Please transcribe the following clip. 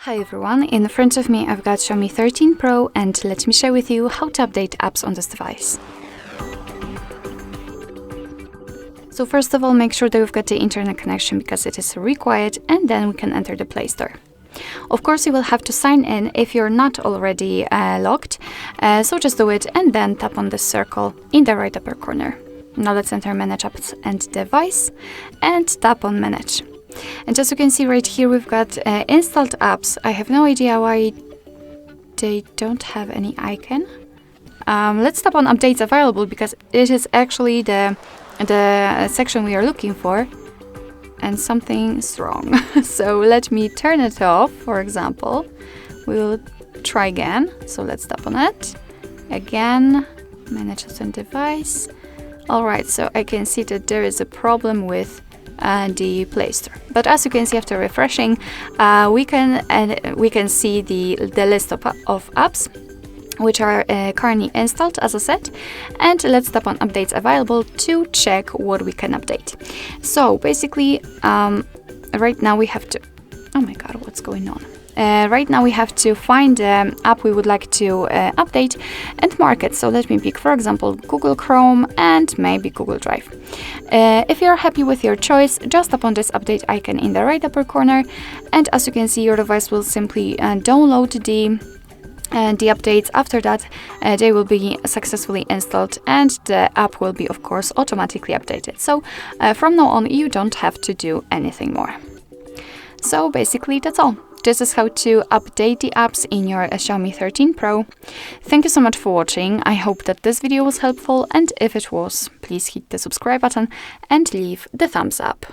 Hi everyone, in front of me I've got Xiaomi 13 Pro and let me share with you how to update apps on this device. So first of all, make sure that you've got the internet connection because it is required, and then we can enter the Play Store. Of course, you will have to sign in if you're not already logged, so just do it and then tap on the circle in the right upper corner. Now let's enter Manage Apps and Device and tap on Manage. And as you can see right here, we've got installed apps. I have no idea why they don't have any icon. Let's tap on Updates Available because it is actually the section we are looking for, and something's wrong. So let me turn it off, for example. We'll try again. So let's tap on it. Again, Manage Apps and Device. Alright, so I can see that there is a problem with the Play Store. But as you can see, after refreshing, we can see the list of apps which are currently installed, as I said. And let's tap on Updates Available to check what we can update. So basically, right now we have to... Oh my god, what's going on? Right now we have to find the app we would like to update and mark it. So let me pick, for example, Google Chrome and maybe Google Drive. If you're happy with your choice, just tap on this update icon in the right upper corner, and as you can see, your device will simply download the updates. After that, they will be successfully installed and the app will be, of course, automatically updated. So from now on, you don't have to do anything more. So basically, that's all. This is how to update the apps in your Xiaomi 13 Pro. Thank you so much for watching. I hope that this video was helpful, and if it was, please hit the subscribe button and leave the thumbs up.